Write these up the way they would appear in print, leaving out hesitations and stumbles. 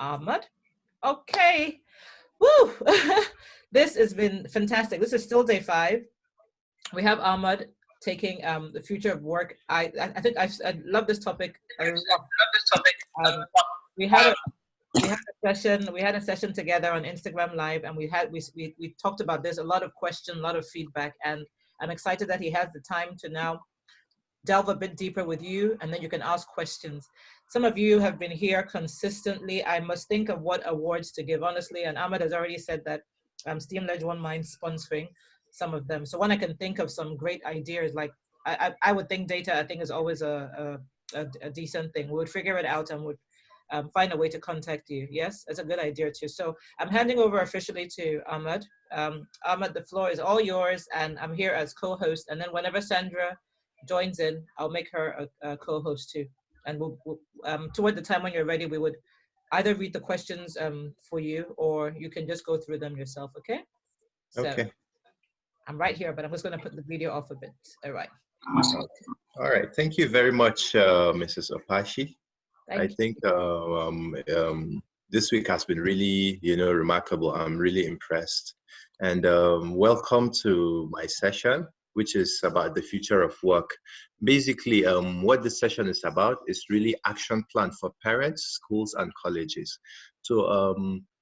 Ahmad. Okay. Woo! This has been fantastic. This is still day 5. We have Ahmad taking the future of work. I think I love this topic a lot. Um, we had a we had a session together on Instagram Live, and we talked about this. A lot of questions, a lot of feedback, and I'm excited that he has the time to now delve a bit deeper with you, and then you can ask questions. Some of you have been here consistently. I must think of what awards to give, honestly. And Ahmed has already said that Steam Ledge One Mind sponsoring some of them. So when I can think of some great ideas, like I would think data, I think is always a decent thing. We would figure it out and would find a way to contact you. Yes, it's a good idea too. So I'm handing over officially to Ahmed. Ahmed, the floor is all yours, and I'm here as co-host. And then whenever Sandra joins in, I'll make her a co-host too. And toward the time when you're ready, we would either read the questions for you, or you can just go through them yourself. Okay? So Okay. I'm right here, but I'm just going to put the video off a bit. All right. All right. Thank you very much, Mrs. Opashi. I Thank you. think this week has been really, remarkable. I'm really impressed. And welcome to my session, which is about the future of work. Basically, what this session is about is really action plan for parents, schools, and colleges. So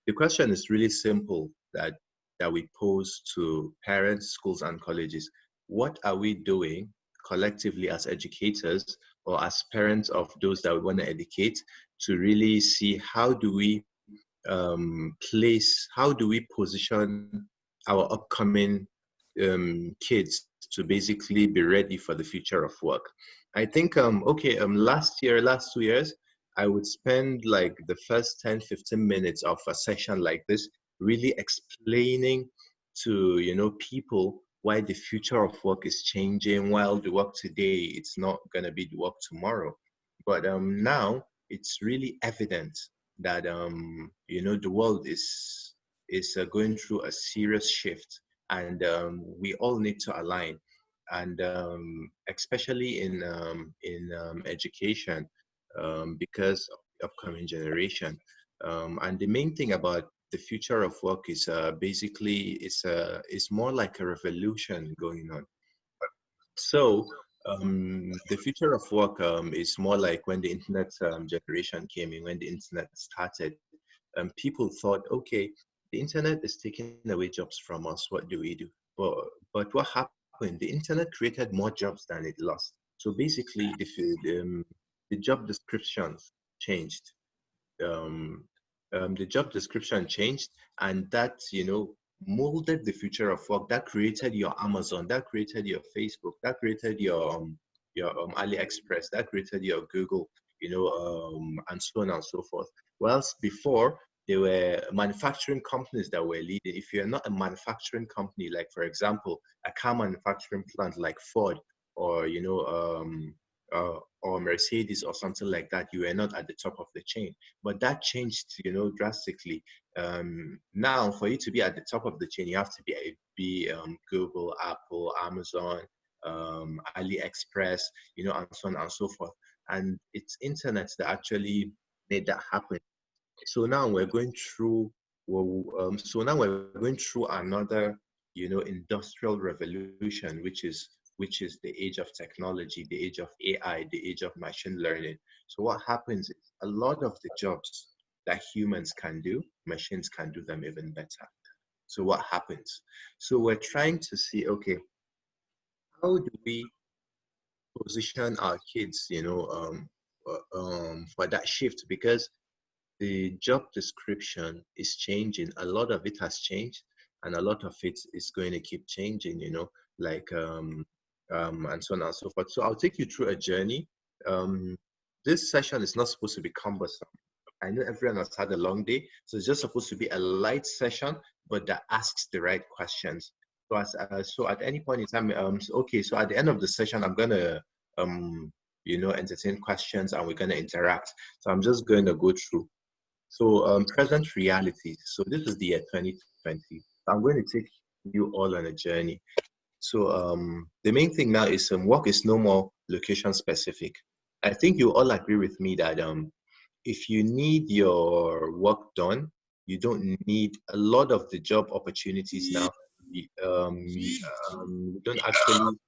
the question is really simple that we pose to parents, schools, and colleges. What are we doing collectively as educators or as parents of those that we want to educate to really see how do we how do we position our upcoming kids to basically be ready for the future of work. I think, last 2 years, I would spend like the first 10-15 minutes of a session like this really explaining to, people why the future of work is changing. While the work today, it's not going to be the work tomorrow. But now it's really evident that, the world is going through a serious shift, and we all need to align. And especially in education, because of the upcoming generation. And the main thing about the future of work is basically it's more like a revolution going on. So the future of work is more like when the internet generation came in, when the internet started. People thought, okay, the internet is taking away jobs from us. What do we do? But what happened? The internet created more jobs than it lost. So basically, the job descriptions changed. Um, the job description changed, and that molded the future of work. That created your Amazon, that created your Facebook, that created your AliExpress, that created your Google, and so on and so forth. Whilst before, there were manufacturing companies that were leading. If you're not a manufacturing company, like for example, a car manufacturing plant like Ford, or or Mercedes or something like that, you were not at the top of the chain. But that changed, drastically. Now, for you to be at the top of the chain, you have to be Google, Apple, Amazon, AliExpress, and so on and so forth. And it's internet that actually made that happen. So now we're going through. So now we're going through another, industrial revolution, which is the age of technology, the age of AI, the age of machine learning. So what happens is a lot of the jobs that humans can do, machines can do them even better. So what happens? So we're trying to see, okay, how do we position our kids, for that shift? Because the job description is changing. A lot of it has changed, and a lot of it is going to keep changing, like and so on and so forth. So I'll take you through a journey. This session is not supposed to be cumbersome. I know everyone has had a long day, so it's just supposed to be a light session, but that asks the right questions. So at any point in time, so at the end of the session, I'm gonna entertain questions, and we're gonna interact. So I'm just going to go through. So present reality. So this is the year 2020. I'm going to take you all on a journey. So the main thing now is work is no more location specific. I think you all agree with me that if you need your work done, you don't need a lot of the job opportunities now. You don't actually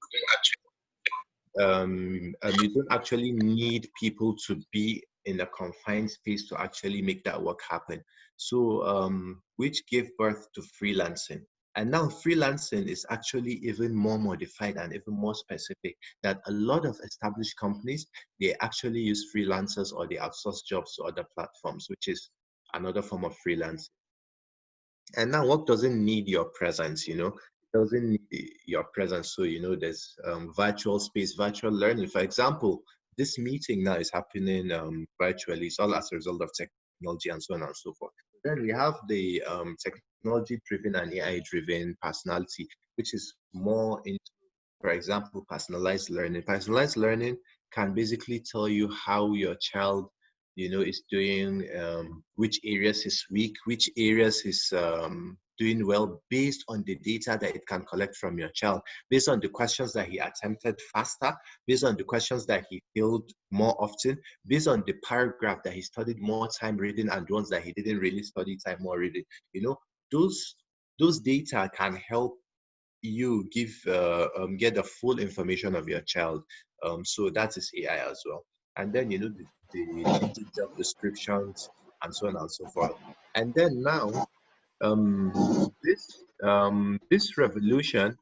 you don't actually need people to be in a confined space to actually make that work happen. So, which gave birth to freelancing. And now freelancing is actually even more modified and even more specific, that a lot of established companies, they actually use freelancers or they outsource jobs to other platforms, which is another form of freelance. And now work doesn't need your presence, it doesn't need your presence. So, there's virtual space, virtual learning. For example, this meeting now is happening virtually. It's all as a result of technology and so on and so forth. Then we have the technology-driven and AI-driven personality, which is more into, for example, personalized learning. Personalized learning can basically tell you how your child is doing, which areas is weak, which areas is doing well based on the data that it can collect from your child, based on the questions that he attempted faster, based on the questions that he failed more often, based on the paragraph that he studied more time reading and the ones that he didn't really study time more reading. Those those data can help you get the full information of your child. So that is AI as well. And then the changing job descriptions and so on and so forth. And then now this revolution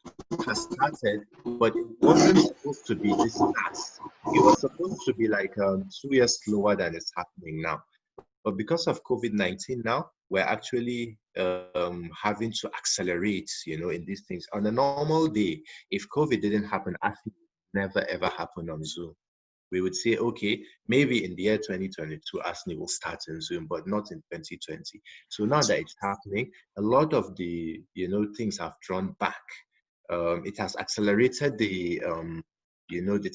has started, but it wasn't supposed to be this fast. It was supposed to be like 2 years slower than it's happening now. But because of COVID-19 now, we're actually having to accelerate, in these things. On a normal day, if COVID didn't happen, actually never ever happen on Zoom. We would say, okay, maybe in the year 2022, ASNI will start in Zoom, but not in 2020. So now that it's happening, a lot of the, things have drawn back. It has accelerated the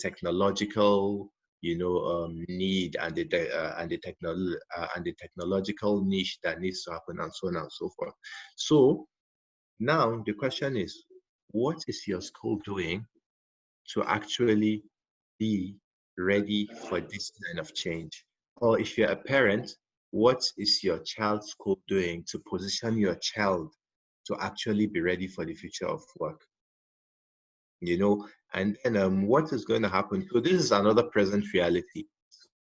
technological, need and the technological niche that needs to happen and so on and so forth. So now the question is, what is your school doing to actually be ready for this kind of change? Or if you're a parent, what is your child's school doing to position your child to actually be ready for the future of work? And then what is going to happen? So this is another present reality.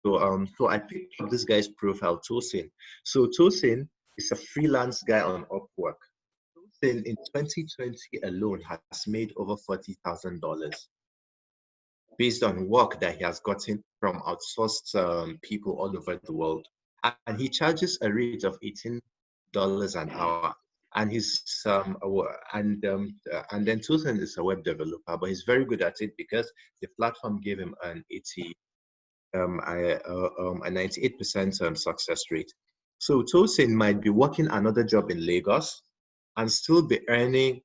So I picked up this guy's profile, Tosin. So Tosin is a freelance guy on Upwork. Tosin in 2020 alone has made over $40,000 based on work that he has gotten from outsourced people all over the world. And he charges a rate of $18 an hour. And and then Tosin is a web developer, but he's very good at it because the platform gave him a 98% success rate. So Tosin might be working another job in Lagos and still be earning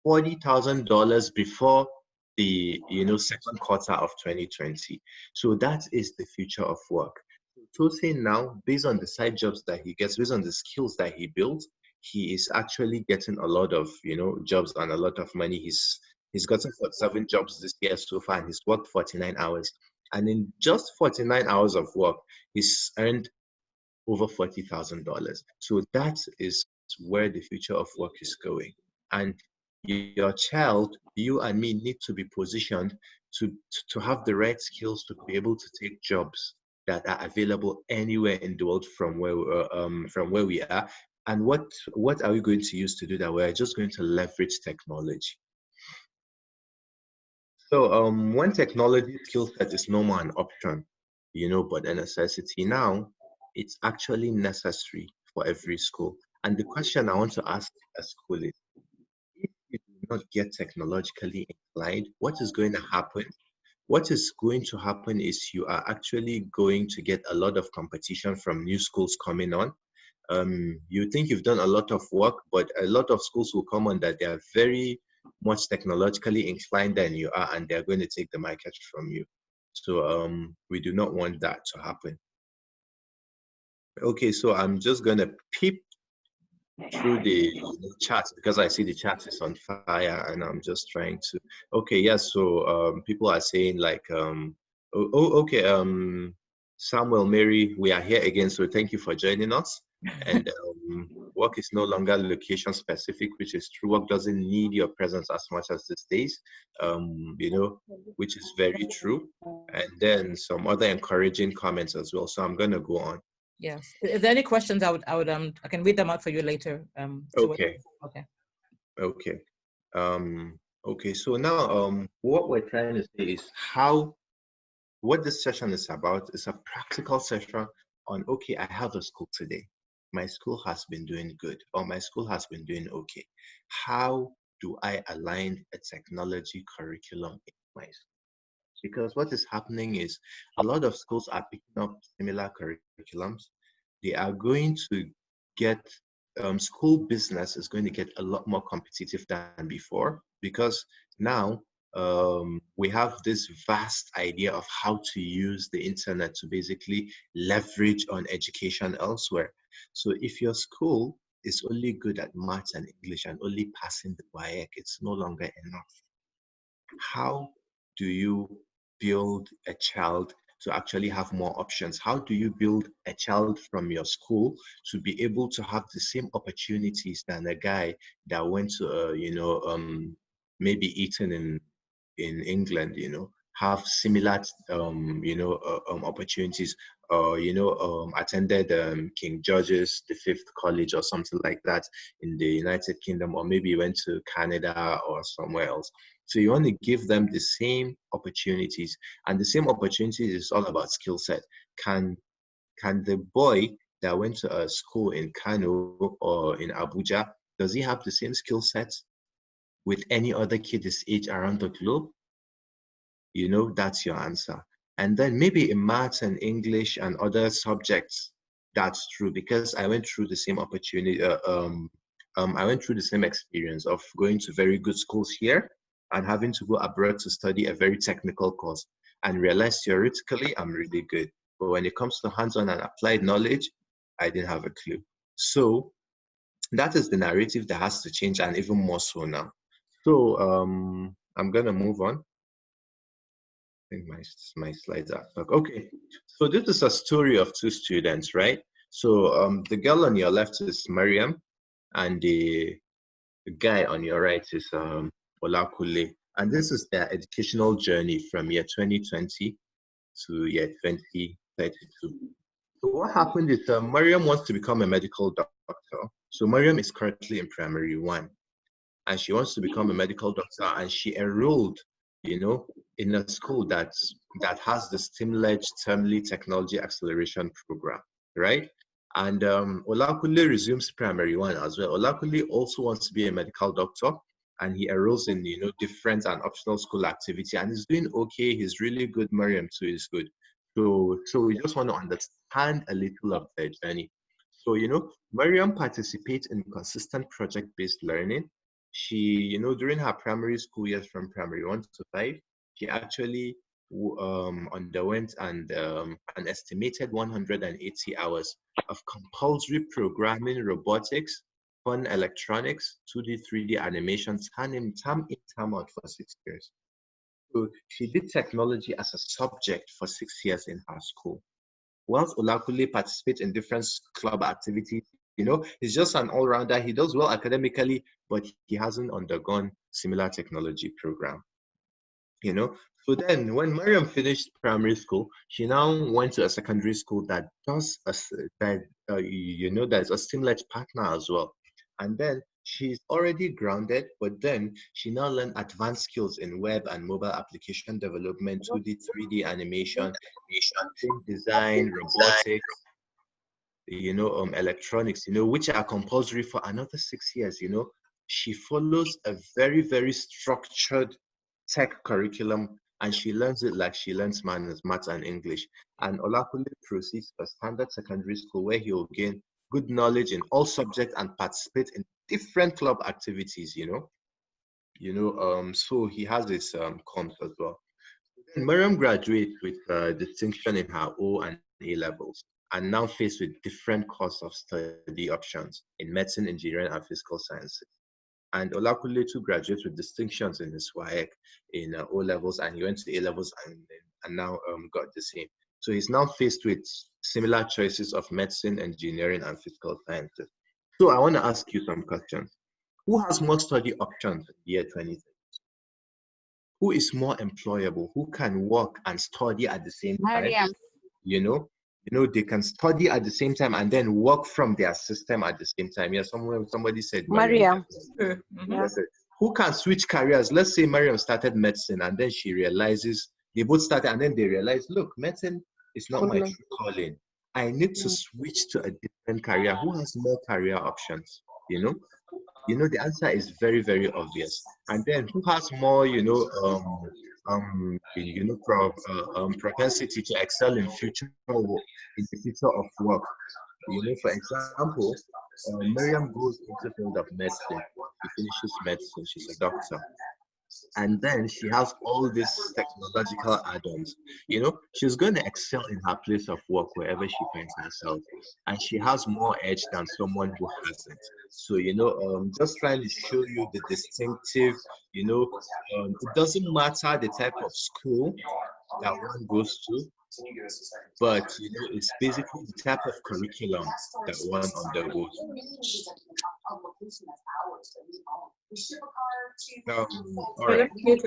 $40,000 before the second quarter of 2020. So that is the future of work. Tosin now, based on the side jobs that he gets, based on the skills that he builds, he is actually getting a lot of jobs and a lot of money. He's gotten 47 jobs this year so far, and he's worked 49 hours. And in just 49 hours of work, he's earned over $40,000. So that is where the future of work is going. And your child, you and me, need to be positioned to have the right skills to be able to take jobs that are available anywhere in the world from where we are. And what are we going to use to do that? We're just going to leverage technology. So when technology skill set is no more an option, but a necessity now, it's actually necessary for every school. And the question I want to ask a school is, if you do not get technologically inclined, what is going to happen? What is going to happen is you are actually going to get a lot of competition from new schools coming on. You think you've done a lot of work, but a lot of schools will come on that they are very much technologically inclined than you are, and they're going to take the market from you. So we do not want that to happen. Okay, so I'm just going to peep through the chat because I see the chat is on fire, and I'm just trying to. Okay, yes. Yeah, so people are saying like, okay. Samuel, Mary, we are here again, so thank you for joining us. And work is no longer location specific, which is true. Work doesn't need your presence as much as these days, you know, which is very true. And then some other encouraging comments as well. So I'm gonna go on. Yes. If there are any questions, I can read them out for you later. Okay. Okay. Okay. Okay. So now, what we're trying to say is what this session is about is a practical session on, okay, I have a school today. My school has been doing good, or my school has been doing okay. How do I align a technology curriculum in my school? Because what is happening is a lot of schools are picking up similar curriculums. They are going to get school business is going to get a lot more competitive than before, because now we have this vast idea of how to use the internet to basically leverage on education elsewhere. So if your school is only good at maths and English and only passing the WAEC, it's no longer enough. How do you build a child to actually have more options? How do you build a child from your school to be able to have the same opportunities than a guy that went to, maybe Eton in England, have similar, opportunities, or, attended King George's, the Fifth College or something like that in the United Kingdom, or maybe went to Canada or somewhere else. So you want to give them the same opportunities, and the same opportunities is all about skill set. Can the boy that went to a school in Kano or in Abuja, does he have the same skill set with any other kid his age around the globe? That's your answer. And then maybe in maths and English and other subjects, that's true, because I went through the same opportunity. I went through the same experience of going to very good schools here and having to go abroad to study a very technical course and realize theoretically I'm really good. But when it comes to hands-on and applied knowledge, I didn't have a clue. So that is the narrative that has to change, and even more so now. So I'm gonna move on. I think my slides are stuck. Okay, so this is a story of two students, right? So the girl on your left is Mariam, and the guy on your right is Olakule. And this is their educational journey from year 2020 to year 2032. So what happened is Mariam wants to become a medical doctor. So Mariam is currently in primary one, and she wants to become a medical doctor, and she enrolled, in a school that has the STEM-led Termly Technology Acceleration Program, right? And Olakule resumes primary one as well. Olakule also wants to be a medical doctor, and he enrolls in different and optional school activity, and he's doing okay. He's really good. Mariam too is good. So we just want to understand a little of their journey. So Mariam participates in consistent project-based learning. She, during her primary school years from primary 1 to 5, she actually underwent an estimated 180 hours of compulsory programming, robotics, fun electronics, 2D, 3D animation, time in, time out for 6 years. So she did technology as a subject for 6 years in her school. Whilst Olakule participates in different club activities, he's just an all-rounder. He does well academically, but he hasn't undergone similar technology program. So then when Mariam finished primary school, she now went to a secondary school that does that's a similar partner as well. And then she's already grounded, but then she now learned advanced skills in web and mobile application development, 2D, 3D animation, game design, robotics, electronics, which are compulsory for another 6 years. She follows a very, very structured tech curriculum, and she learns it like she learns maths and English. And Olakule proceeds to a standard secondary school where he will gain good knowledge in all subjects and participate in different club activities, so he has his comps as well. Then Mariam graduates with distinction in her O and A levels, and now faced with different course of study options in medicine, engineering, and physical sciences. And Olakule too graduates with distinctions in his WAEC in O levels, and he went to A levels and now got the same. So he's now faced with similar choices of medicine, engineering, and physical sciences. So I want to ask you some questions. Who has more study options in the year 2020? Who is more employable? Who can work and study at the same time? Mariam. You know, they can study at the same time and then work from their system at the same time. Yeah, somebody said Mariam. Mariam. Mhm. That's it. Who can switch careers? Let's say Mariam started medicine and then she realizes they both started and then they realize, look, medicine is not my true calling. I need to switch to a different career. Who has more career options? You know, the answer is very, very obvious. And then who has more, propensity to excel in in the future of work? For example, Miriam goes into the field of medicine. She finishes medicine. She's a doctor. And then she has all these technological add-ons. She's going to excel in her place of work wherever she finds herself. And she has more edge than someone who hasn't. So, just trying to show you the distinctive, it doesn't matter the type of school that one goes to, but it's basically the type of curriculum that one undergoes. All right. Please,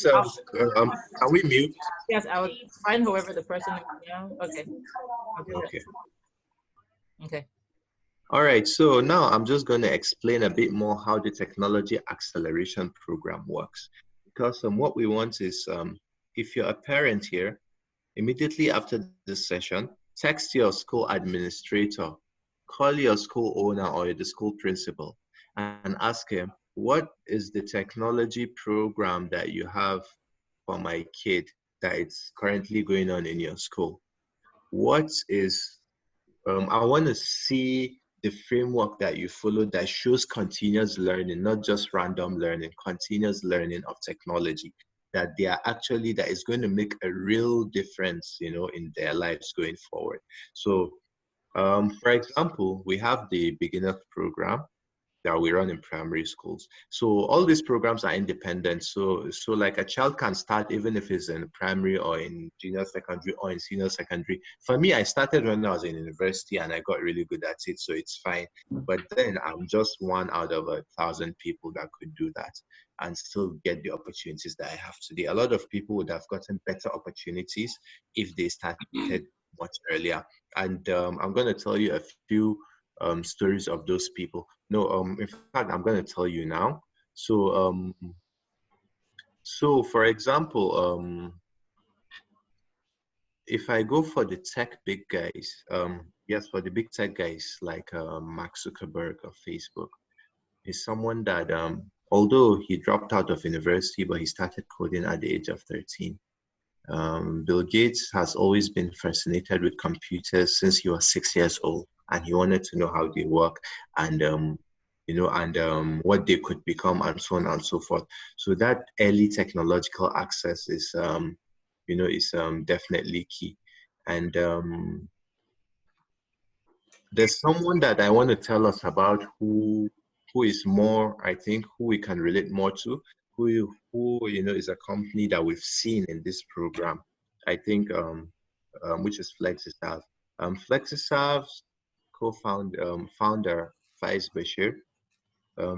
can we mute? Yes, I would find whoever the person is now. Okay. I'll do that. Okay. Okay. All right. So now I'm just going to explain a bit more how the technology acceleration program works. Because what we want is, if you're a parent here, immediately after this session, text your school administrator, call your school owner or the school principal, and ask him, what is the technology program that you have for my kid that it's currently going on in your school? What is, I want to see the framework that you follow that shows continuous learning, not just random learning, continuous learning of technology, that is going to make a real difference, in their lives going forward. So, for example, we have the beginner program that we run in primary schools. So all these programs are independent. So like a child can start even if it's in primary or in junior secondary or in senior secondary. For me, I started when I was in university and I got really good at it, so it's fine. But then I'm just one out of 1,000 people that could do that and still get the opportunities that I have today. A lot of people would have gotten better opportunities if they started much earlier. And I'm going to tell you a few stories of those people. No, in fact, I'm going to tell you now. So for example, if I go for the tech big guys, yes, for the big tech guys like Mark Zuckerberg of Facebook, is someone that, although he dropped out of university, but he started coding at the age of 13. Bill Gates has always been fascinated with computers since he was 6 years old, and he wanted to know how they work and what they could become and so on and so forth. So that early technological access is definitely key. And there's someone that I want to tell us about who is more, I think, who we can relate more to, who is a company that we've seen in this program. I think which is Flexiserve. Flexiserve's founder Faiz Bashir.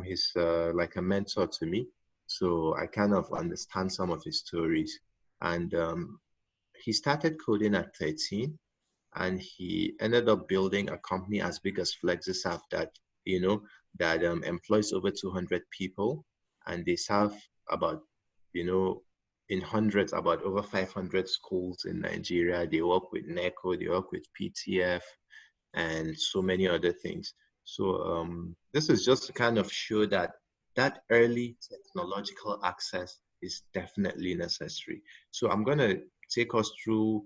He's like a mentor to me, so I kind of understand some of his stories. And he started coding at 13, and he ended up building a company as big as Flexiserve that employs over 200 people, and they serve about in hundreds, about over 500 schools in Nigeria. They work with NECO, they work with PTF, and so many other things. So this is just to kind of show that early technological access is definitely necessary. So I'm going to take us through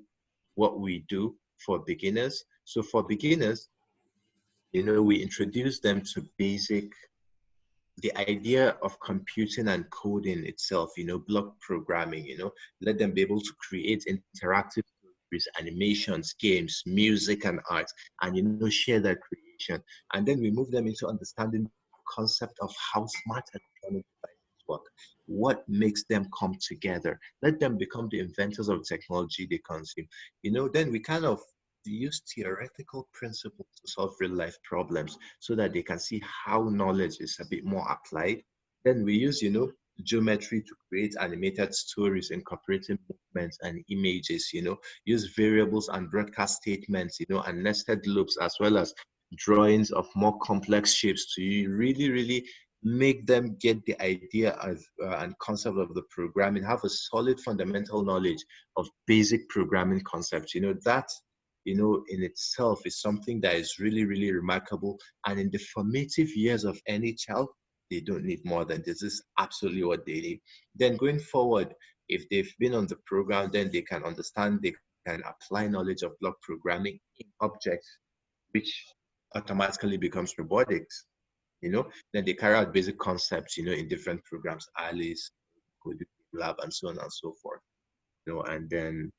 what we do for beginners. So for beginners, we introduce them to the idea of computing and coding itself, block programming, let them be able to create interactive stories, animations, games, music, and art, and, share their creation. And then we move them into understanding the concept of how smart electronic devices work? What makes them come together? Let them become the inventors of technology they consume. Then we kind of use theoretical principles to solve real life problems so that they can see how knowledge is a bit more applied. Then we use, geometry to create animated stories incorporating movements and images, use variables and broadcast statements, and nested loops, as well as drawings of more complex shapes to really, really make them get the idea of, and concept of the programming, have a solid fundamental knowledge of basic programming concepts. That, in itself is something that is really, really remarkable. And in the formative years of any child, they don't need more than this. This is absolutely what they need. Then going forward, if they've been on the program, then they can understand, they can apply knowledge of block programming in objects, which automatically becomes robotics. Then they carry out basic concepts, in different programs, Alice, Code Lab, and so on and so forth. And then,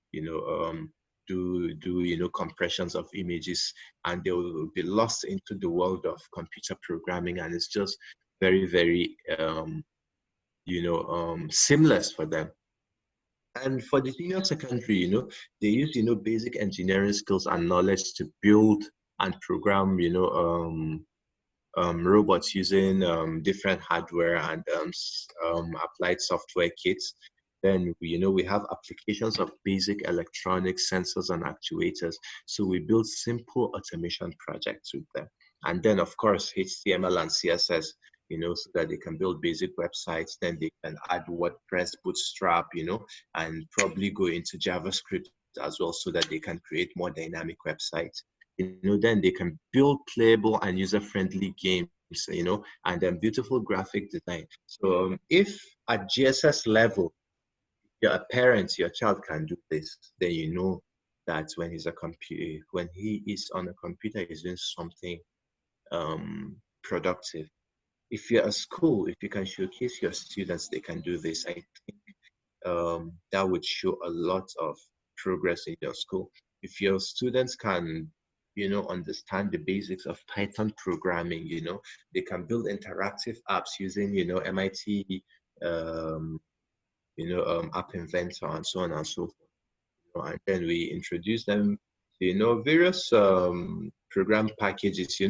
do compressions of images, and they will be lost into the world of computer programming, and it's just very, very seamless for them. And for the senior secondary, they use, basic engineering skills and knowledge to build and program, robots using different hardware and applied software kits. Then we have applications of basic electronic sensors and actuators. So we build simple automation projects with them. And then of course HTML and CSS, so that they can build basic websites. Then they can add WordPress, Bootstrap, and probably go into JavaScript as well, so that they can create more dynamic websites. Then they can build playable and user-friendly games, and then beautiful graphic design. So if at GSS level, you're a parent, your child can do this, then you know that when he is on a computer, he's doing something productive. If you're a school, if you can showcase your students, they can do this, I think that would show a lot of progress in your school. If your students can, understand the basics of Python programming, they can build interactive apps using, MIT, App Inventor, and so on and so forth. And then we introduce them to, various program packages.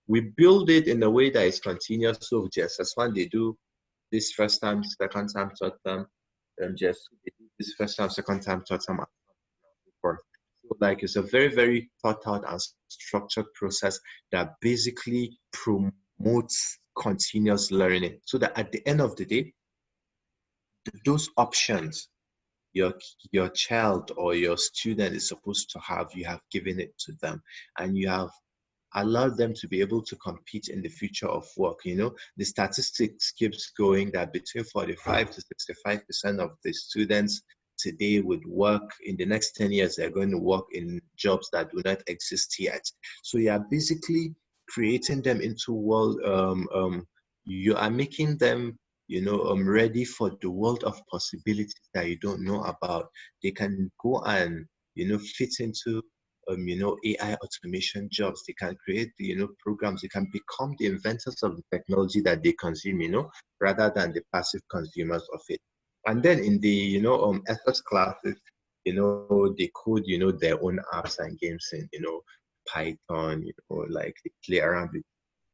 We build it in a way that is continuous. So just as when they do this first time, second time, third time, just this first time, second time, third time, and so forth. So like it's a very, very thought out and structured process that basically promotes continuous learning, so that at the end of the day, those options your child or your student is supposed to have, you have given it to them, and you have allowed them to be able to compete in the future of work. The statistics keeps going that between 45 to 65% of the students today would work in the next 10 years. They're going to work in jobs that do not exist yet. So you are basically creating them into world. You are making them, ready for the world of possibilities that you don't know about. They can go and, fit into AI automation jobs. They can create, programs. They can become the inventors of the technology that they consume, rather than the passive consumers of it. And then in the, ethics classes, they code, their own apps and games in, Python, like they play around with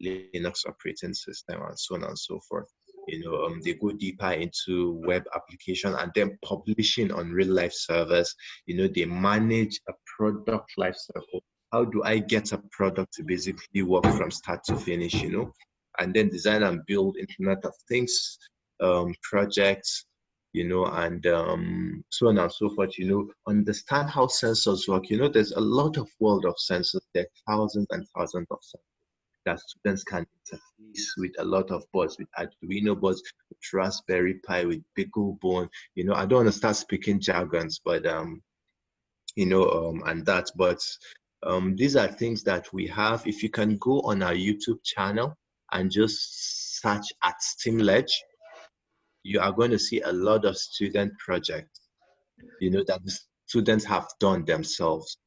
Linux operating system and so on and so forth. They go deeper into web application and then publishing on real life servers. They manage a product life cycle. How do I get a product to basically work from start to finish, and then design and build Internet of Things projects, and so on and so forth, understand how sensors work. There's a lot of world of sensors. There are thousands and thousands of sensors that students can interface with a lot of boards, with Arduino boards, with Raspberry Pi, with BeagleBone. I don't want to start speaking jargons, but and that. But these are things that we have. If you can go on our YouTube channel and just search at STEAMledge, you are going to see a lot of student projects, that the students have done themselves.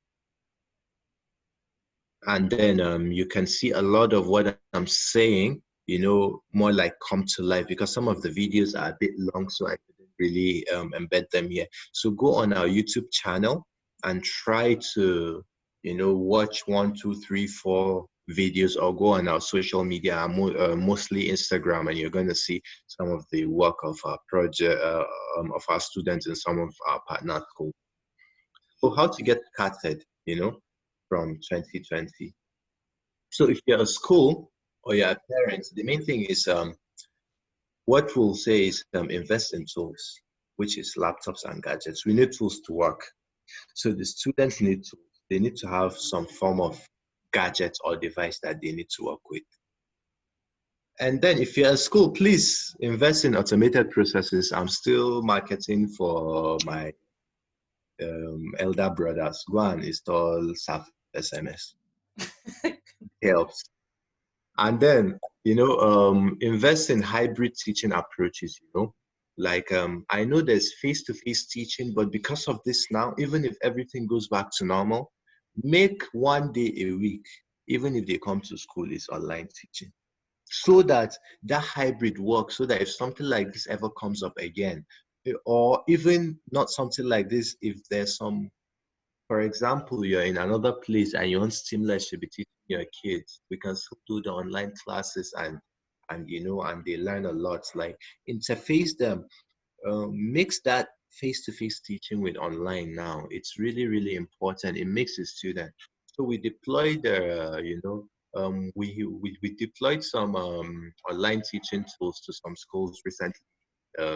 And then you can see a lot of what I'm saying more like come to life, because some of the videos are a bit long, so I couldn't really embed them here. So go on our YouTube channel and try to, watch 1, 2, 3, 4 videos, or go on our social media, mostly Instagram, and you're going to see some of the work of our project, of our students and some of our partner schools. So how to get started, from 2020. So if you're a school or you're a parent, the main thing is what we'll say is invest in tools, which is laptops and gadgets. We need tools to work. So the students need to, they need to have some form of gadget or device that they need to work with. And then if you're a school, please invest in automated processes. I'm still marketing for my elder brothers. Go and install SAP SMS. Helps. And then, invest in hybrid teaching approaches, like I know there's face-to-face teaching, but because of this now, even if everything goes back to normal, make one day a week, even if they come to school, is online teaching, so that that hybrid works, so that if something like this ever comes up again, or even not something like this, if there's some, for example, you're in another place and you want Seamless to be teaching your kids, we can still do the online classes, and they learn a lot. Like, interface them, mix that face-to-face teaching with online now. It's really, really important. It makes the student. So we deployed, we deployed some online teaching tools to some schools recently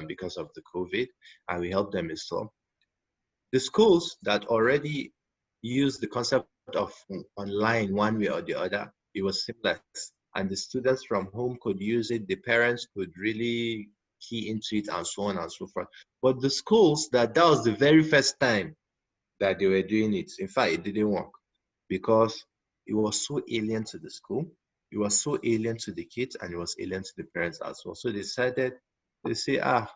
because of the COVID, and we helped them install. The schools that already use the concept of online one way or the other, it was seamless. And the students from home could use it, the parents could really key into it, and so on and so forth. But the schools that was the very first time that they were doing it, in fact, it didn't work, because it was so alien to the school, it was so alien to the kids, and it was alien to the parents as well. So they decided, they say, I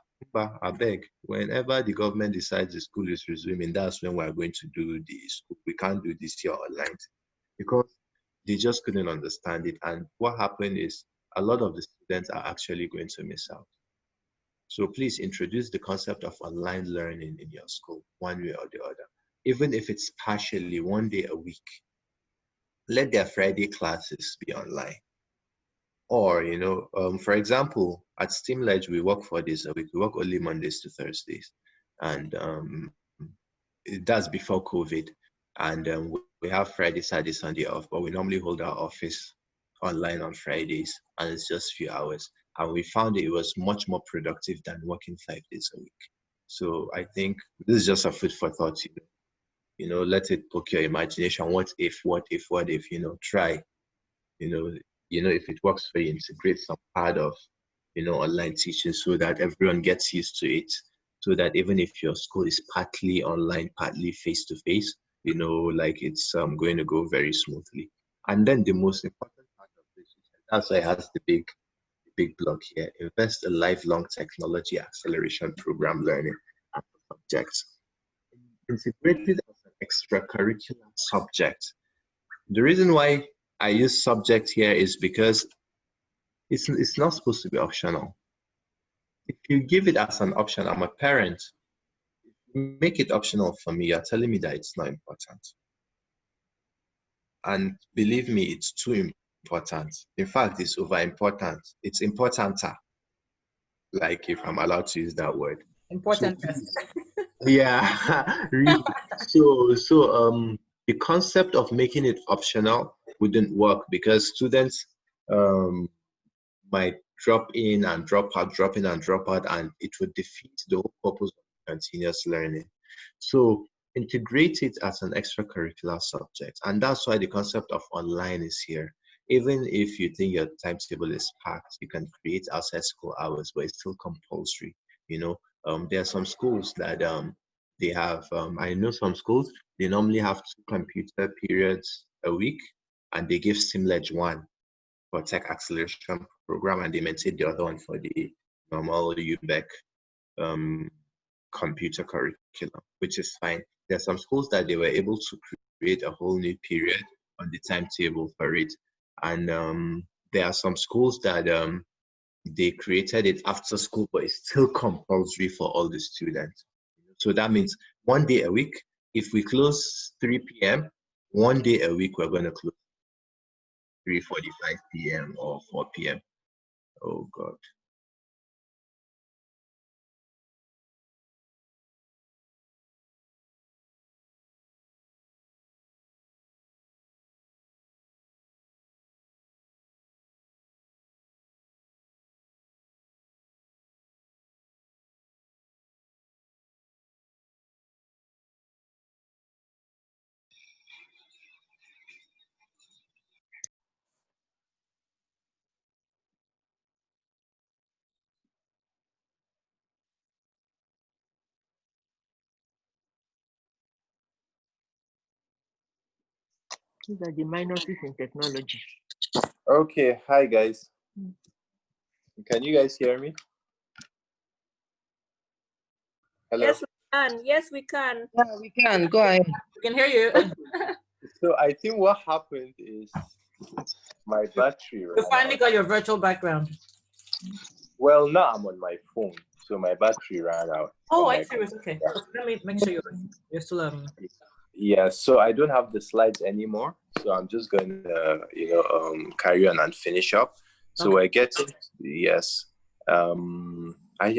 beg, whenever the government decides the school is resuming, that's when we're going to do the school. We can't do this here online, because they just couldn't understand it. And what happened is a lot of the students are actually going to miss out. So please introduce the concept of online learning in your school, one way or the other. Even if it's partially, one day a week, let their Friday classes be online. Or, for example, at STEAMledge, we work 4 days a week. We work only Mondays to Thursdays. And that's before COVID. And we have Friday, Saturday, Sunday off, but we normally hold our office online on Fridays, and it's just a few hours. And we found it was much more productive than working 5 days a week. So I think this is just a food for thought. Let it poke your imagination. What if, try, if it works for you, integrate some part of, online teaching, so that everyone gets used to it, so that even if your school is partly online, partly face-to-face, like it's going to go very smoothly. And then the most important part of this, that's why it has the big block here, invest in lifelong technology acceleration program learning subjects. Integrated as an extracurricular subject. The reason why I use subject here is because it's not supposed to be optional. If you give it as an option, I'm a parent, make it optional for me, you're telling me that it's not important. And believe me, it's too important. In fact, it's over important. It's importanter, like, if I'm allowed to use that word. Important. Yeah, really. So the concept of making it optional wouldn't work, because students might drop in and drop out, drop in and drop out, and it would defeat the whole purpose of continuous learning. So integrate it as an extracurricular subject. And that's why the concept of online is here. Even if you think your timetable is packed, you can create outside school hours, but it's still compulsory. There are some schools that they have, I know some schools, they normally have 2 computer periods a week, and they give STEAMledge 1 for tech acceleration program, and they maintain the other one for the normal UBEC computer curriculum, which is fine. There are some schools that they were able to create a whole new period on the timetable for it. And there are some schools that they created it after school, but it's still compulsory for all the students. So that means one day a week, if we close 3 p.m., one day a week we're going to close 3:45 p.m. or 4 p.m. Oh God. These are the minuses in technology. Okay, hi guys. Can you guys hear me? Hello. Yes, we can. Yes, we can. Yeah, we can. Go ahead. We can hear you. So I think what happened is my battery ran You finally out. got your virtual background. Well, now I'm on my phone, so my battery ran out. Oh, on I my see. Okay. computer. Let me make sure you're still Yeah, so I don't have the slides anymore. So I'm just going to, carry on and finish up. So Okay. we're getting, yes. I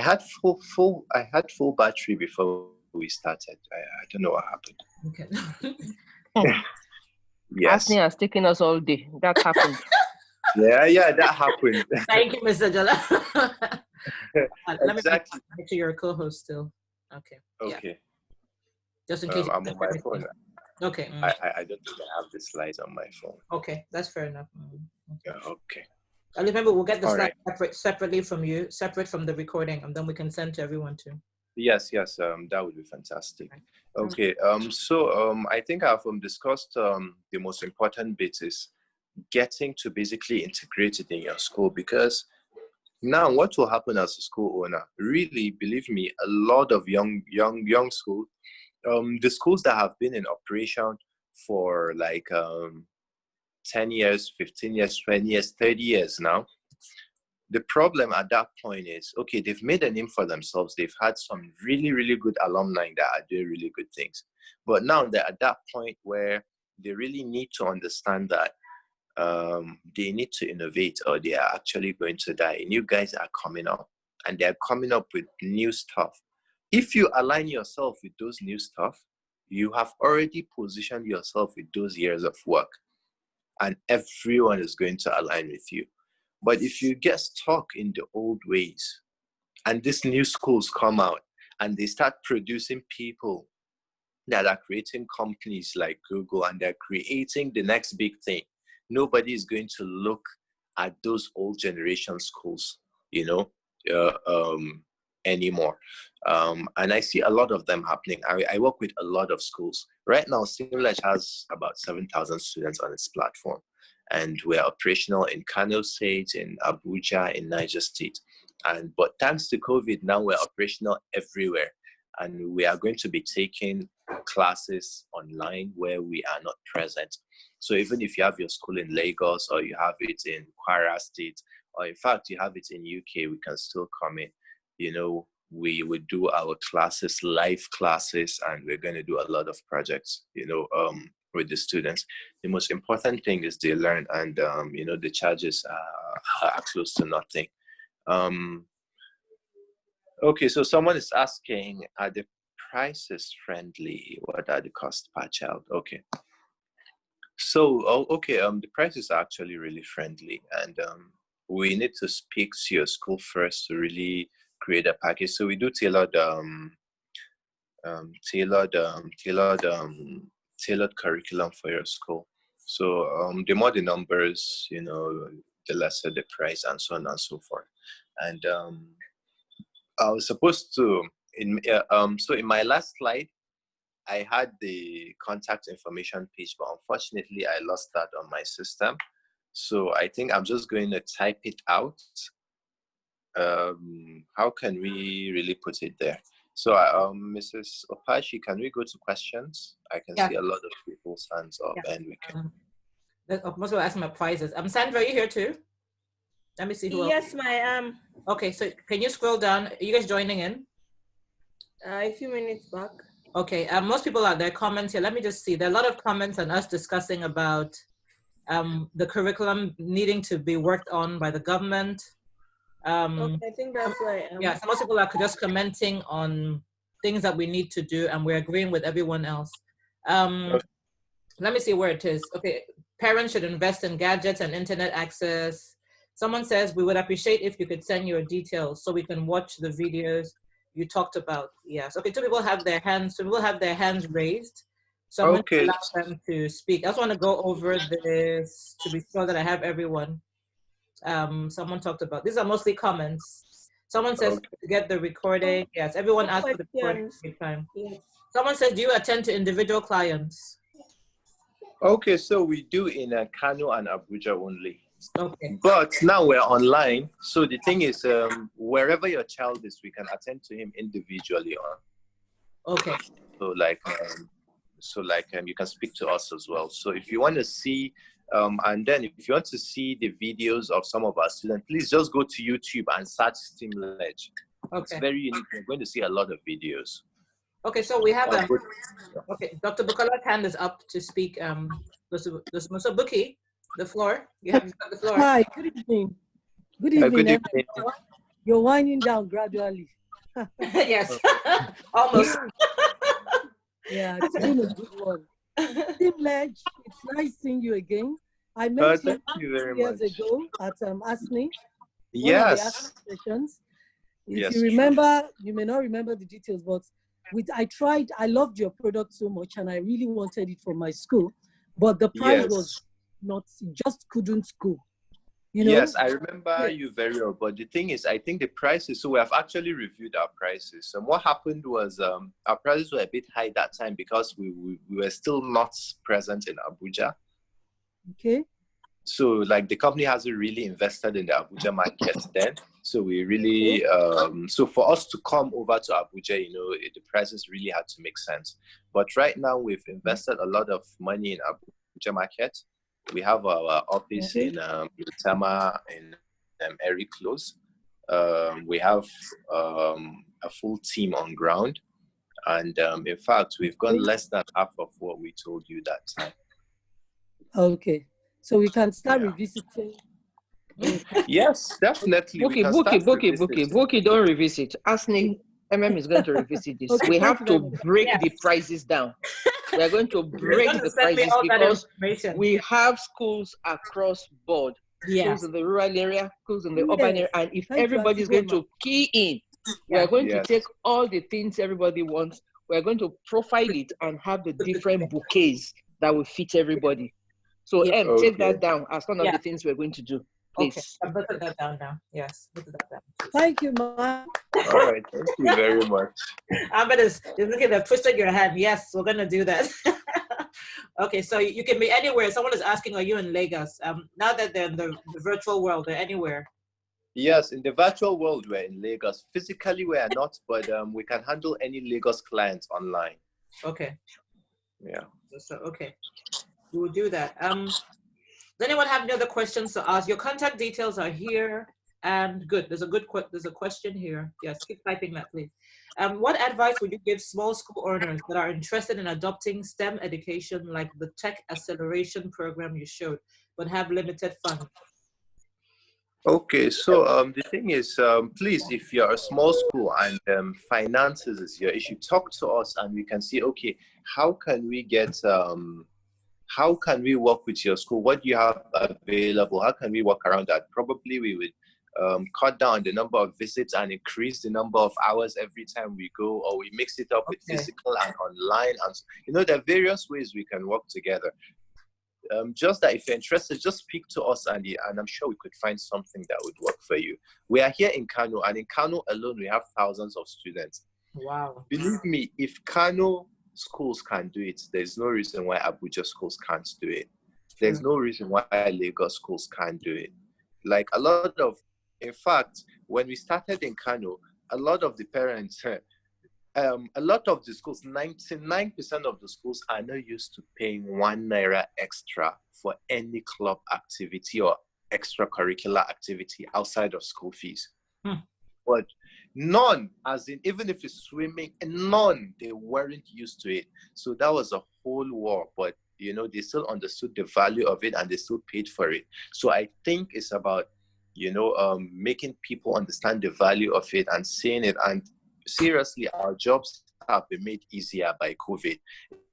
had full battery before we started. I don't know what happened. Okay. Yes. Asking has taken us all day. That happened. Yeah, that happened. Thank you, Mr. Jala. Let Exactly. me make sure you're a co-host still. Okay. Yeah. Okay. Just in case. I'm on my phone. Okay. I don't think I have the slides on my phone. Okay, that's fair enough. Yeah, okay. I remember we'll get the All slides right. separately from you, separate from the recording, and then we can send to everyone too. Yes, that would be fantastic. Okay, I think I've discussed the most important bit is getting to basically integrate it in your school, because now what will happen as a school owner, really, believe me, a lot of young schools, the schools that have been in operation for like 10 years, 15 years, 20 years, 30 years now, the problem at that point is, okay, they've made a name for themselves. They've had some really, really good alumni that are doing really good things. But now they're at that point where they really need to understand that they need to innovate, or they are actually going to die. New guys are coming up, and they're coming up with new stuff. If you align yourself with those new stuff, you have already positioned yourself with those years of work, and everyone is going to align with you. But if you get stuck in the old ways, and these new schools come out and they start producing people that are creating companies like Google, and they're creating the next big thing, nobody is going to look at those old generation schools, anymore. And I see a lot of them happening. I work with a lot of schools. Right now, Simulage has about 7,000 students on its platform. And we're operational in Kano State, in Abuja, in Niger State. But thanks to COVID, now we're operational everywhere. And we are going to be taking classes online where we are not present. So even if you have your school in Lagos, or you have it in Kwara State, or in fact you have it in UK, we can still come in. We would do our classes, live classes, and we're going to do a lot of projects, with the students. The most important thing is they learn, and the charges are close to nothing. Okay, so someone is asking, are the prices friendly? What are the costs per child? Okay. So, the prices are actually really friendly, and we need to speak to your school first to really create a package. So we do tailored curriculum for your school. So the more the numbers, the lesser the price, and so on and so forth. And I was supposed to, in my last slide, I had the contact information page, but unfortunately I lost that on my system. So I think I'm just going to type it out. How can we really put it there? So Mrs. Opachi, can we go to questions? I can see a lot of people's hands up, and we can. Most people asking about prizes. Sandra, are you here too? Let me see who else. Yes, my Okay, so can you scroll down? Are you guys joining in? a few minutes back. Okay, most people are there comments here. Let me just see. There are a lot of comments on us discussing about the curriculum needing to be worked on by the government. Okay, I think that's why. Yeah, some people are just commenting on things that we need to do, and we're agreeing with everyone else. Let me see where it is. Okay, parents should invest in gadgets and internet access. Someone says, we would appreciate if you could send your details so we can watch the videos you talked about. Yes. Okay, two people have their hands raised. So I'm going to allow them to speak. I just want to go over this to be sure that I have everyone. Someone talked about, these are mostly comments. Someone says to get the recording. Yes, everyone asked for the recording every time. Yes. Someone says, do you attend to individual clients? Okay, so we do in Kano and Abuja only. Okay. But now we're online. So the thing is, wherever your child is, we can attend to him individually. Okay. So you can speak to us as well. So if you want to see, and then if you want to see the videos of some of our students, please just go to YouTube and search STEAM Ledge. Okay. It's very unique. You're going to see a lot of videos. Okay, so we have okay, Dr. Bukala's hand is up to speak. So Buki, the floor. You have the floor. Hi, good evening. Good evening. Good evening. Everyone. You're winding down gradually. Yes, almost. Yeah, it's been a good one. Team Ledge, it's nice seeing you again. I met you 2 years ago at ASNI. Yes. Sessions. If you remember, you may not remember the details, but I loved your product so much and I really wanted it for my school, but the price was not, just couldn't go. You know? Yes, I remember you very well. But the thing is, I think the prices, so we have actually reviewed our prices. And what happened was our prices were a bit high that time because we were still not present in Abuja. Okay. So like the company hasn't really invested in the Abuja market then. So we really, so for us to come over to Abuja, you know, the prices really had to make sense. But right now we've invested a lot of money in Abuja market. We have our office in Tama, in Eric Close. We have a full team on ground. And in fact, we've gone less than half of what we told you that time. Okay. So we can start revisiting. Yes, definitely. Buki, don't revisit. ASNI is going to revisit this. We have to break the prices down. We are going to break the prices because we have schools across board. Schools in the rural area, schools in the urban area. And if everybody is going to key in, we are going to take all the things everybody wants. We are going to profile it and have the different bouquets that will fit everybody. So take that down as one of the things we're going to do. Please. Okay, I'll put that down now. Yes, put that down. Thank you, ma'am. All right, thank you very much. Amber is looking at twisted your hand. Yes, we're gonna do that. Okay, so you can be anywhere. Someone is asking, are you in Lagos? Now that they're in the virtual world, they're anywhere. Yes, in the virtual world, we're in Lagos. Physically, we are not, but we can handle any Lagos clients online. Okay. Yeah. So, okay, we will do that. Does anyone have any other questions to ask? Your contact details are here, and good. There's a question here. Yes, keep typing that, please. What advice would you give small school owners that are interested in adopting STEM education, like the tech acceleration program you showed, but have limited funds? Okay, so the thing is, please, if you're a small school and finances is your issue, talk to us and we can see, okay, how can we get, how can we work with your school? What do you have available? How can we work around that? Probably we would cut down the number of visits and increase the number of hours every time we go, or we mix it up with physical and online. And you know, there are various ways we can work together. Just that if you're interested, just speak to us, Andy, and I'm sure we could find something that would work for you. We are here in Kano, and in Kano alone, we have thousands of students. Wow. Believe me, if Kano schools can do it, there's no reason why Abuja schools can't do it. There's no reason why Lagos schools can't do it. Like a lot of, in fact, when we started in Kano, a lot of the parents, a lot of the schools, 99% of the schools are not used to paying ₦1 extra for any club activity or extracurricular activity outside of school fees. But none, as in even if it's swimming, none, they weren't used to it. So that was a whole war, but they still understood the value of it and they still paid for it. So I think it's about, making people understand the value of it and seeing it. And seriously, our jobs have been made easier by COVID.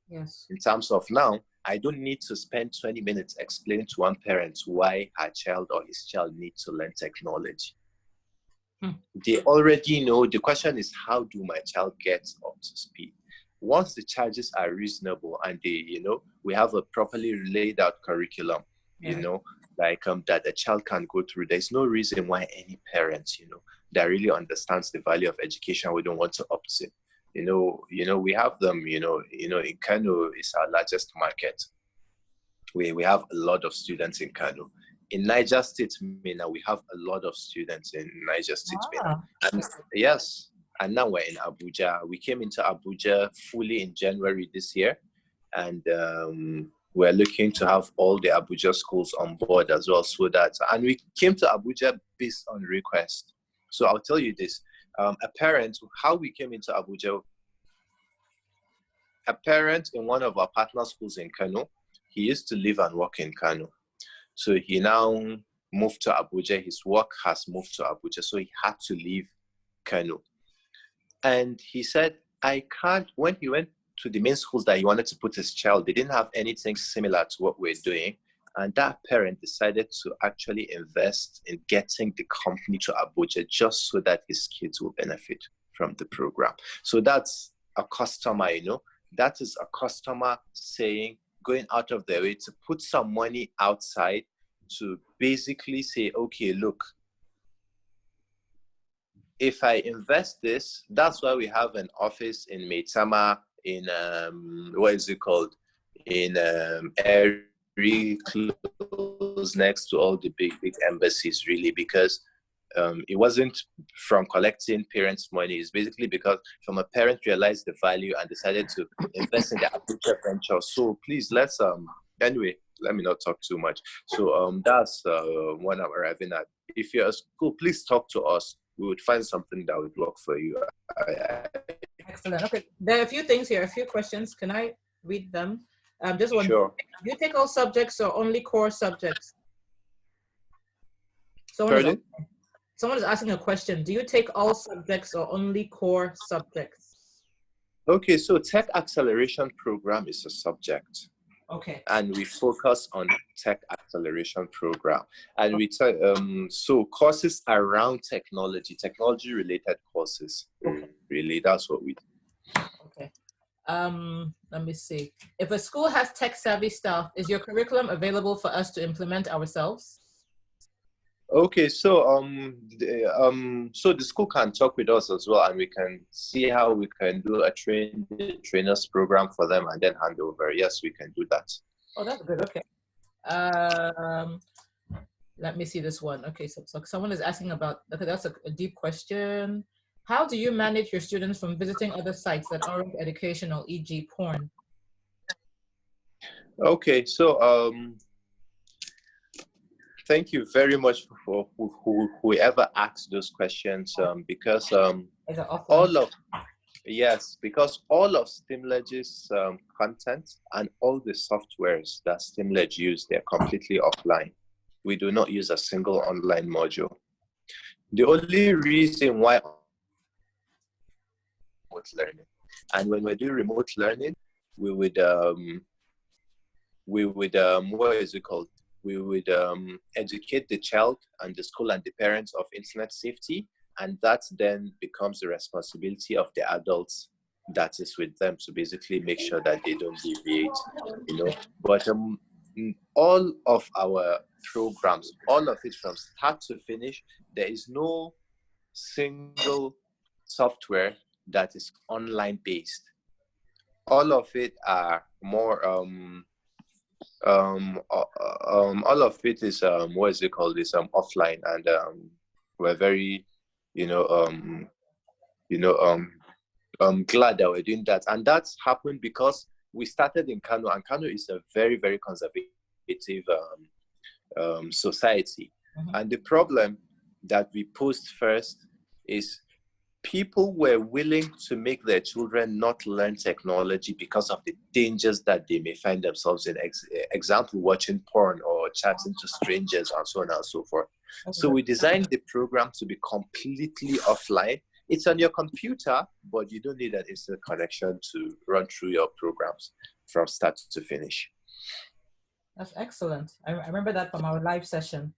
Yes. In terms of now, I don't need to spend 20 minutes explaining to one parent why her child or his child needs to learn technology. They already know. The question is, how do my child get up to speed? Once the charges are reasonable and we have a properly laid out curriculum, that a child can go through, there's no reason why any parents, that really understands the value of education, we don't want to opt in. We have them, in Kano is our largest market. We have a lot of students in Kano. In Niger State, Minna, we have a lot of students in Niger State, Minna. And yes, and now we're in Abuja. We came into Abuja fully in January this year, and we're looking to have all the Abuja schools on board as well. And we came to Abuja based on request. So I'll tell you this, a parent, how we came into Abuja, a parent in one of our partner schools in Kano, he used to live and work in Kano. So he now moved to Abuja. His work has moved to Abuja. So he had to leave Kano. And he said, when he went to the main schools that he wanted to put his child, they didn't have anything similar to what we're doing. And that parent decided to actually invest in getting the company to Abuja just so that his kids will benefit from the program. So that's a customer, that is a customer going out of their way to put some money outside to basically say, okay, look, if I invest this, that's why we have an office in Maitama, in Erie, close next to all the big embassies, really, because it wasn't from collecting parents' money. It's basically because from a parent realized the value and decided to invest in the Abuja venture. So please, anyway, let me not talk too much. So that's what I'm arriving at. If you're a school, please talk to us. We would find something that would work for you. Excellent. Okay, there are a few things here, a few questions. Can I read them? Just one. Sure. Do you take all subjects or only core subjects? Someone is asking a question. Do you take all subjects or only core subjects? Okay, so Tech Acceleration Program is a subject. Okay. And we focus on Tech Acceleration Program. And we so courses around technology-related courses. Okay. Really, that's what we do. Okay. Let me see. If a school has tech-savvy staff, is your curriculum available for us to implement ourselves? Okay, so so the school can talk with us as well, and we can see how we can do a trainers program for them and then hand over. Yes, we can do that. Oh, that's good. Okay. Let me see this one. Okay, so someone is asking about. Okay, that's a deep question. How do you manage your students from visiting other sites that aren't educational, e.g., porn? Okay, so thank you very much for whoever asked those questions, because because all of STEAMledge's content and all the softwares that STEAMledge use, they're completely offline. We do not use a single online module. The only reason why remote learning, and when we do remote learning, we would what is it called? We would educate the child and the school and the parents of internet safety, and that then becomes the responsibility of the adults that is with them to basically make sure that they don't deviate, But all of our programs, all of it from start to finish, there is no single software that is online based. All of it are more all of it is what is it called, is offline, and we're very glad that we're doing that. And that's happened because we started in Kano, and Kano is a very, very conservative society. And the problem that we posed first is people were willing to make their children not learn technology because of the dangers that they may find themselves in. Example, watching porn or chatting to strangers and so on and so forth. Okay. So we designed the program to be completely offline. It's on your computer, but you don't need an internet connection to run through your programs from start to finish. That's excellent. I remember that from our live session.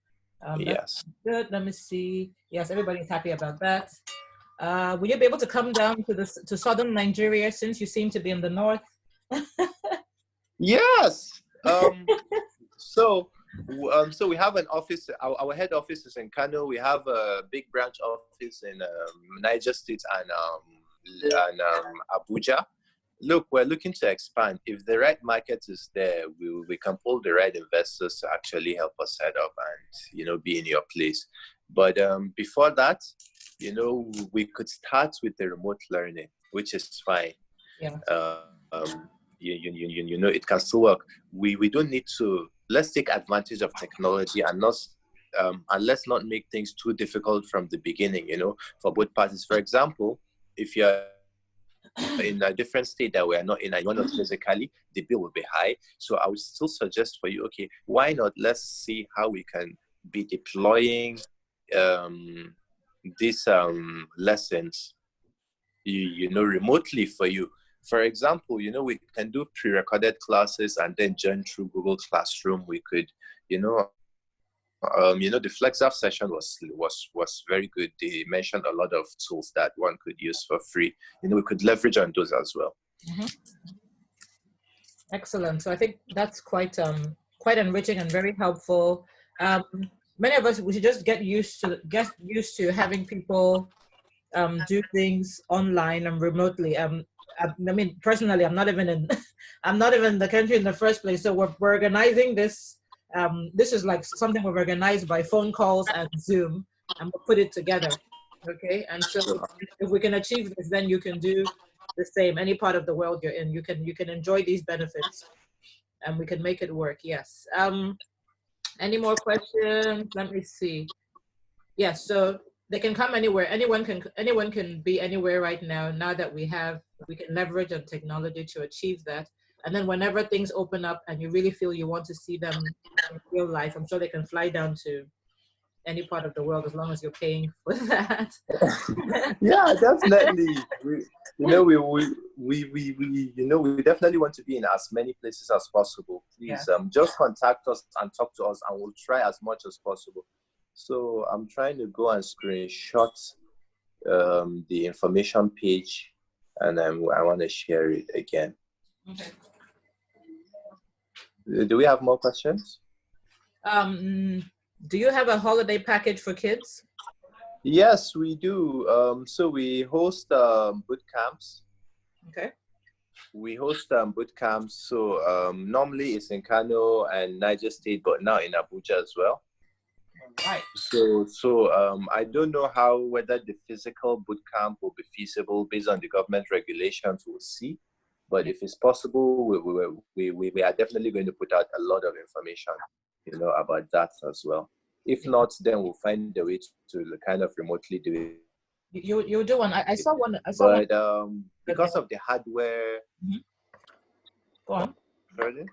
Yes. Good. Let me see. Yes, everybody's happy about that. Will you be able to come down to southern Nigeria since you seem to be in the north? Yes. So we have an office. Our head office is in Kano. We have a big branch office in Niger State and Abuja. Look, we're looking to expand. If the right market is there, we can pull the right investors to actually help us set up and be in your place. But before that, we could start with the remote learning, which is fine. Yeah. It can still work. We don't need to. Let's take advantage of technology and let's not make things too difficult from the beginning. For both parties. For example, if you're in a different state that we are not in, and you want to physically, the bill will be high. So I would still suggest for you, okay, why not? Let's see how we can be deploying these lessons, remotely for you. For example, we can do pre-recorded classes and then join through Google Classroom. We could, the FlexApp session was very good. They mentioned a lot of tools that one could use for free. We could leverage on those as well. Mm-hmm. Excellent. So I think that's quite enriching and very helpful. Many of us, we should just get used to having people do things online and remotely. I mean, personally, I'm not even in the country in the first place. So we're organizing this. This is like something we've organized by phone calls and Zoom, and we'll put it together. Okay. And so if we can achieve this, then you can do the same. Any part of the world you're in, you can enjoy these benefits, and we can make it work. Yes. Any more questions? Let me see. Yes. So they can come anywhere. Anyone can be anywhere right now. Now that we can leverage on technology to achieve that. And then whenever things open up and you really feel you want to see them in real life, I'm sure they can fly down to any part of the world as long as you're paying for that. Yeah, definitely. We definitely want to be in as many places as possible. Please, just contact us and talk to us, and we'll try as much as possible. So I'm trying to go and screenshot the information page, and I want to share it again. Okay. Do we have more questions? Do you have a holiday package for kids? Yes, we do. So we host boot camps. Okay. We host boot camps. So normally it's in Kano and Niger State, but now in Abuja as well. Right. So I don't know whether the physical boot camp will be feasible based on the government regulations. We'll see. But if it's possible, we are definitely going to put out a lot of information, about that as well. If not, then we'll find a way to kind of remotely do it. You do one. I saw one. But because of the hardware. Mm-hmm. Go on. Pardon?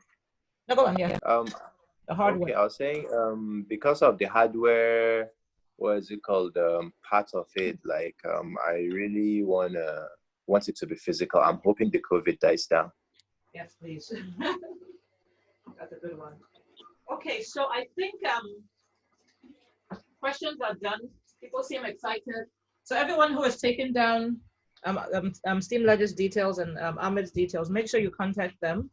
No, go on. Yeah. The hardware. Okay, I was saying because of the hardware, what is it called? Part of it, like I really want it to be physical. I'm hoping the COVID dies down. Yes, please. That's a good one. Okay, so I think questions are done. People seem excited. So everyone who has taken down Steam Ledger's details and Ahmed's details, make sure you contact them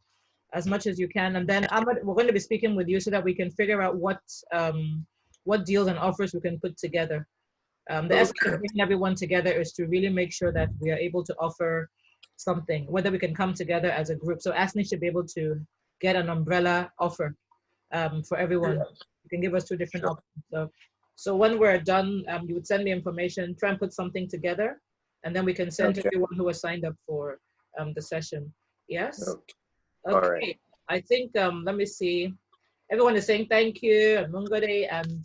as much as you can. And then Ahmed, we're going to be speaking with you so that we can figure out what deals and offers we can put together. The essence of bringing everyone together is to really make sure that we are able to offer something, whether we can come together as a group. So ASNI should be able to get an umbrella offer for everyone. You can give us 2 different options. So when we're done, you would send me information, try and put something together, and then we can send to everyone who has signed up for the session. Yes? Okay. All right. I think, let me see. Everyone is saying thank you, and Mungode, and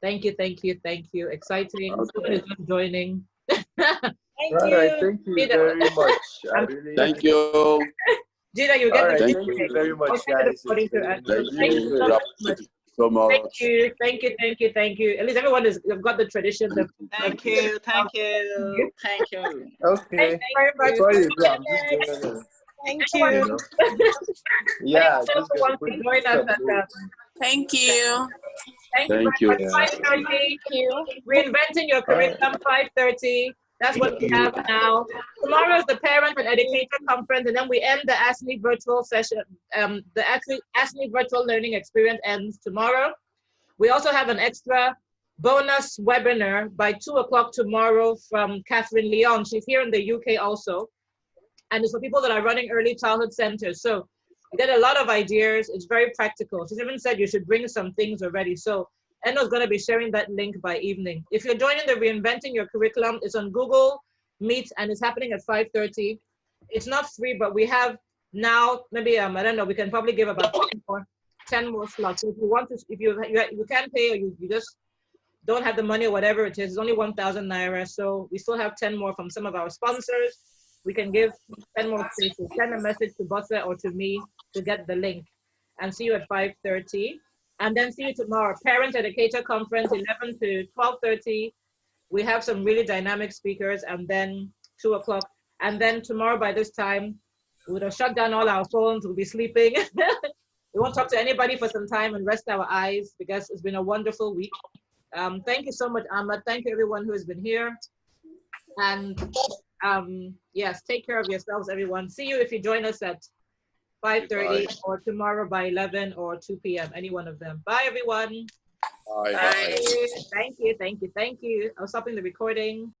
thank you. Exciting. Okay. Someone is just joining. Thank All you. right, thank you very much. Thank you. Gina, you get All right, the thank you very much, guys. Thank Thank you you so much. Thank you. At least everyone has got the tradition. Thank you. Okay. Thank you very much. Before you go, I'm just going to, Thank you. yeah, Anyone just who wants to join us at Thank you. Thank you very much. 5:30. Reinventing your curriculum, 5:30. That's what we have now. Tomorrow is the Parent and Educator Conference, and then we end the ASNI virtual session. The ASNI virtual learning experience ends tomorrow. We also have an extra bonus webinar by 2 o'clock tomorrow from Catherine Leon. She's here in the UK also. And it's for people that are running early childhood centers. So you get a lot of ideas. It's very practical. She's even said you should bring some things already. So Enno's going to be sharing that link by evening. If you're joining the Reinventing Your Curriculum, it's on Google Meet and it's happening at 5:30. It's not free, but we have now, maybe, I don't know, we can probably give about 10 more slots. So if you want to, if you can't pay or you just don't have the money or whatever it is, it's only 1,000 Naira. So we still have 10 more from some of our sponsors. We can give 10 more spaces. Send a message to Bossa or to me to get the link. And see you at 5:30. And then see you tomorrow. Parent Educator Conference, 11 to 12:30. We have some really dynamic speakers, and then 2 o'clock. And then tomorrow by this time, we would have shut down all our phones. We'll be sleeping. We won't talk to anybody for some time and rest our eyes because it's been a wonderful week. Thank you so much, Ahmad. Thank you everyone who has been here. And yes, take care of yourselves, everyone. See you if you join us at 5:30 or tomorrow by 11 or 2 p.m. Any one of them. Bye, everyone. Bye. Bye. Thank you. I'll stop the recording.